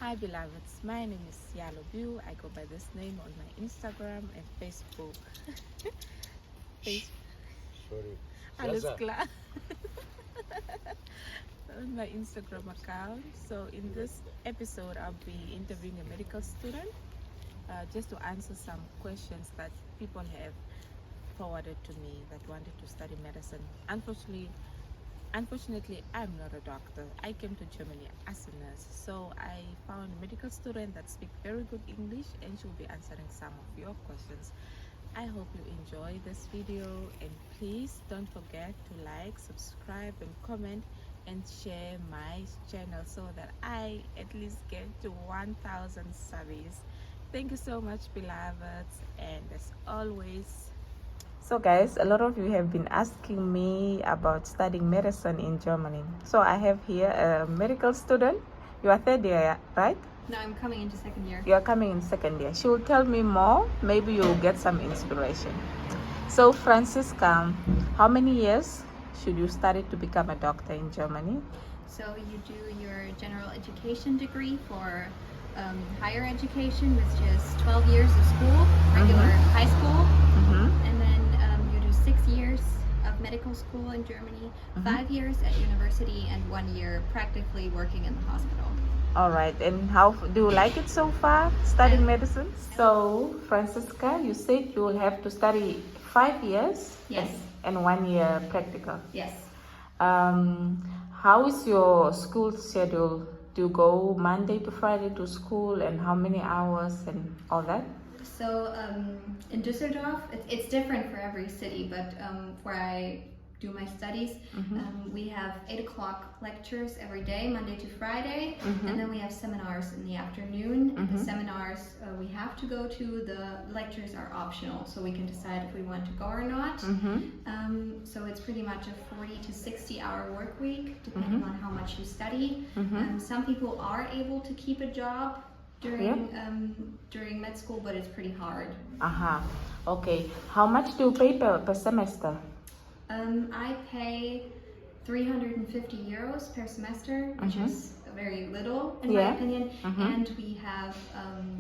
Hi beloveds, my name is Iyaloobeau. I go by this name on my Instagram and Facebook. Sorry. Alles klar. On my Instagram account. So in this episode, I'll be interviewing a medical student just to answer some questions that people have forwarded to me that wanted to study medicine. Unfortunately, I'm not a doctor. I came to Germany as a nurse, so I found a medical student that speaks very good English, and she'll be answering some of your questions. I hope you enjoy this video, and please don't forget to like, subscribe, and comment, and share my channel so that I at least get to 1,000 subbies. Thank you so much, beloveds, and as always, so guys, a lot of you have been asking me about studying medicine in Germany. So I have here a medical student. You are third year, right? No, I'm coming into second year. You are coming in second year. She will tell me more. Maybe you'll get some inspiration. So Francisca, how many years should you study to become a doctor in Germany? So you do your general education degree for higher education, which is 12 years of school, regular high school, and then you do 6 years of medical school in Germany, 5 years at university, and 1 year practically working in the hospital. All right, and how do you like it so far, studying medicine? So Francisca, you said you will have to study 5 years. Yes. And 1 year practical. Yes. How is your school schedule? Do you go Monday to Friday to school, and how many hours and all that? So in Düsseldorf, it's different for every city, but where I do my studies, we have 8 o'clock lectures every day, Monday to Friday, and then we have seminars in the afternoon. And the seminars we have to go to, the lectures are optional, so we can decide if we want to go or not. So it's pretty much a 40 to 60 hour work week, depending on how much you study. Some people are able to keep a job during med school, but it's pretty hard. Okay. How much do you pay per semester? I pay 350 euros per semester, which is very little in my opinion. And we have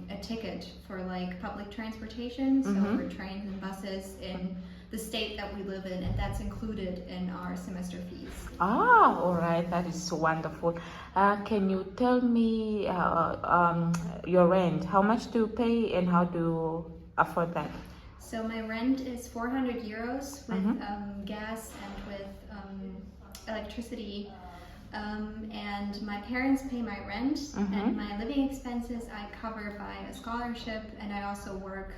a ticket for like public transportation, so for trains and buses in the state that we live in, and that's included in our semester fees. All right, that is wonderful. Can you tell me your rent? How much do you pay, and how do you afford that? So my rent is 400 euros with gas and with electricity, and my parents pay my rent, and my living expenses I cover by a scholarship, and I also work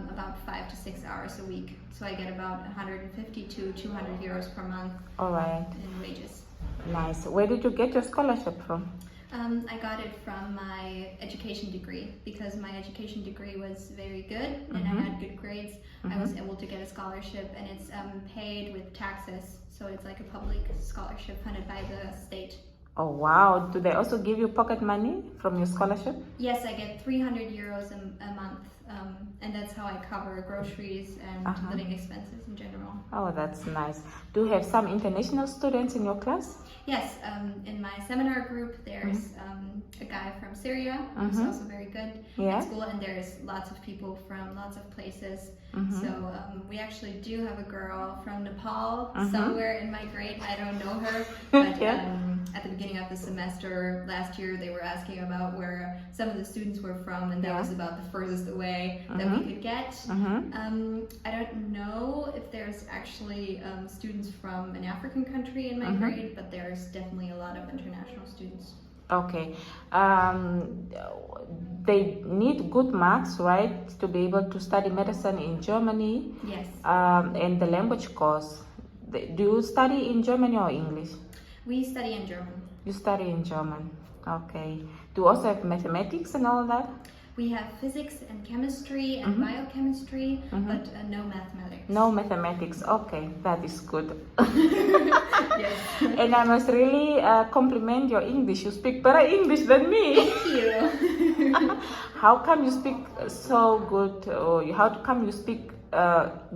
about 5 to 6 hours a week, so I get about 150 to 200 euros per month. All right. In wages. Nice. Where did you get your scholarship from? I got it from my education degree, because my education degree was very good and I had good grades. I was able to get a scholarship, and it's paid with taxes, so it's like a public scholarship funded by the state. Oh wow, do they also give you pocket money from your scholarship? Yes, I get 300 euros a month, and that's how I cover groceries and living expenses in general. Oh, that's nice. Do you have some international students in your class? Yes, in my seminar group there's a guy from Syria who's also very good at school, and there's lots of people from lots of places. So we actually do have a girl from Nepal somewhere in my grade. I don't know her, but at the beginning of the semester last year they were asking about where some of the students were from, and that was about the furthest away that we could get. I don't know if there's actually students from an African country in my grade, but there's definitely a lot of international students. Okay. They need good marks, right, to be able to study medicine in Germany? Yes. And the language course. Do you study in German or English? We study in German. You study in German. Okay. Do you also have mathematics and all that? We have physics and chemistry and biochemistry, but no mathematics. No mathematics. Okay, that is good. Yes. And I must really compliment your English. You speak better English than me. Thank you. How come you speak so good, or how come you speak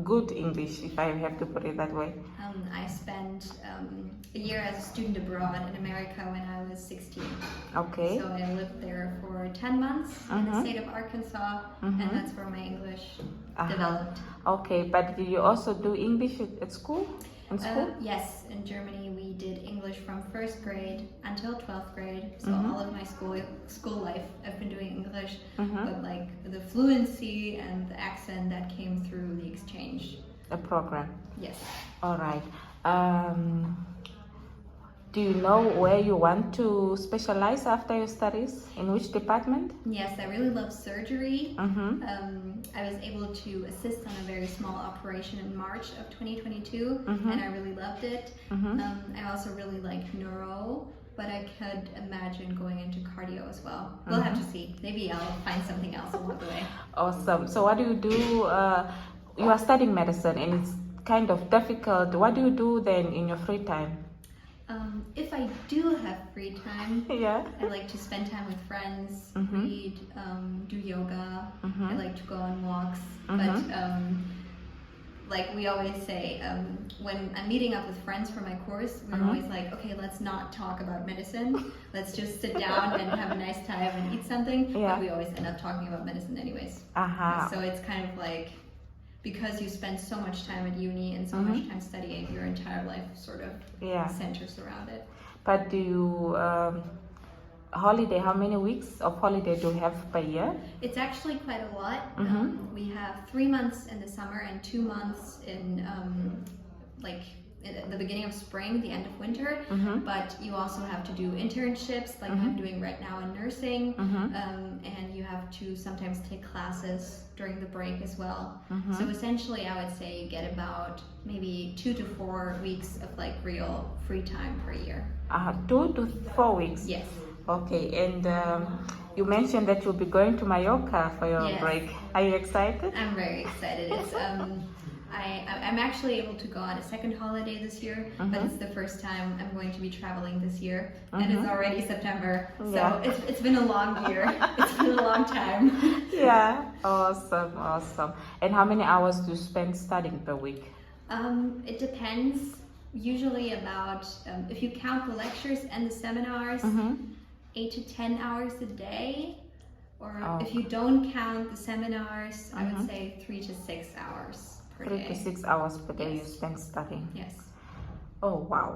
good English, if I have to put it that way? I spent a year as a student abroad in America when I was 16. Okay. So I lived there for 10 months in the state of Arkansas, and that's where my English developed. Okay, but did you also do English at school? In school? Yes, in Germany we did English from 1st grade until 12th grade. So all of my school life I've been doing English, but like the fluency and the accent that came through the exchange. A program. Yes. All right. Do you know where you want to specialize after your studies? In which department? Yes, I really love surgery. I was able to assist on a very small operation in March of 2022, and I really loved it. I also really like neuro, but I could imagine going into cardio as well. We'll have to see. Maybe I'll find something else along the way. Awesome. So what do you do? You are studying medicine and it's kind of difficult. What do you do then in your free time? If I do have free time, Yeah. I like to spend time with friends, read, do yoga. I like to go on walks. But like we always say, when I'm meeting up with friends for my course, we're always like, okay, let's not talk about medicine. Let's just sit down and have a nice time and eat something. Yeah. But we always end up talking about medicine anyways. So it's kind of like, because you spend so much time at uni and so much time studying, your entire life sort of centers around it. But do you holiday? How many weeks of holiday do you have per year? It's actually quite a lot. We have 3 months in the summer and 2 months in like at the beginning of spring, the end of winter. But you also have to do internships, like I'm doing right now in nursing, and you have to sometimes take classes during the break as well. So essentially, I would say you get about maybe 2 to 4 weeks of like real free time per year. 2 to 4 weeks. Yes. Okay, and you mentioned that you'll be going to Mallorca for your break. Are you excited? I'm very excited. It's I'm actually able to go on a second holiday this year, but it's the first time I'm going to be traveling this year, and it's already September, so it's been a long year. It's been a long time. Yeah, awesome. And how many hours do you spend studying per week? It depends. Usually about, if you count the lectures and the seminars, 8 to 10 hours a day. Or if you don't count the seminars, I would say 3 to 6 hours per day. 3 to 6 hours per day you spend studying. Yes. Oh wow.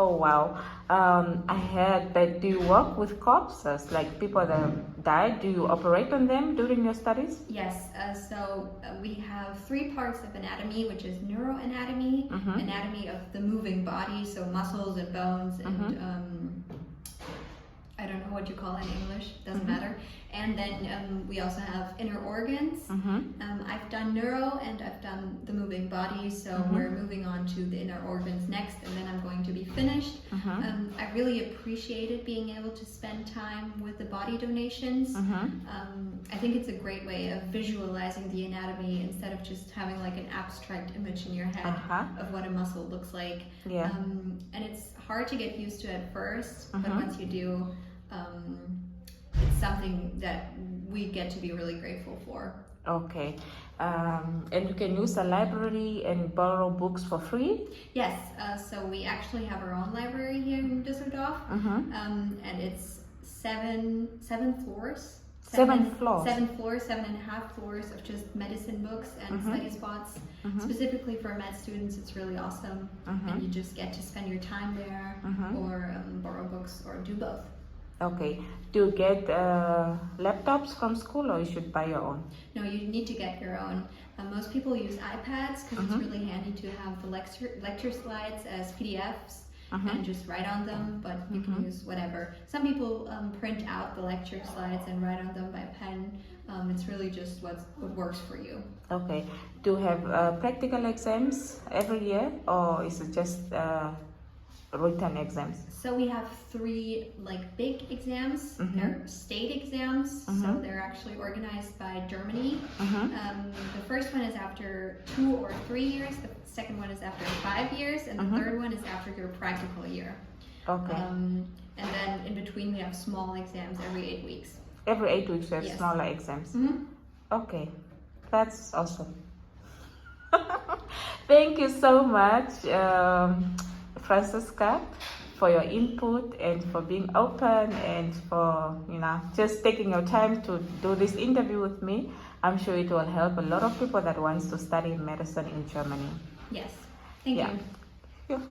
Oh wow. I heard that do you work with corpses, like people that died? Do you operate on them during your studies? Yes. So we have 3 parts of anatomy, which is neuroanatomy, anatomy of the moving body, so muscles and bones and I don't know what you call it in English, doesn't matter. And then we also have inner organs. I've done neuro and I've done the moving body, so we're moving on to the inner organs next, and then I'm going to be finished. I really appreciated being able to spend time with the body donations. I think it's a great way of visualizing the anatomy instead of just having like an abstract image in your head of what a muscle looks like. And it's hard to get used to at first, but once you do, it's something that we get to be really grateful for. Okay. And you can use a library and borrow books for free? Yes. So we actually have our own library here in Düsseldorf. And it's seven floors. 7 floors? 7 floors, 7.5 floors of just medicine books and study spots. Specifically for med students, it's really awesome. And you just get to spend your time there or borrow books or do both. Okay. Do you get laptops from school or you should buy your own? No, you need to get your own. Most people use iPads because it's really handy to have the lecture slides as PDFs and just write on them, but you can use whatever. Some people print out the lecture slides and write on them by pen. It's really just what works for you. Okay. Do you have practical exams every year or is it just written exams? So we have 3 like big exams. They're state exams, so they're actually organized by Germany. The first one is after 2 or 3 years, the second one is after 5 years, and the third one is after your practical year. Okay. And then in between we have small exams every 8 weeks. Every 8 weeks you have smaller exams? Okay, that's awesome. Thank you so much, Francisca, for your input and for being open and for, just taking your time to do this interview with me. I'm sure it will help a lot of people that wants to study medicine in Germany. Yes. Thank you.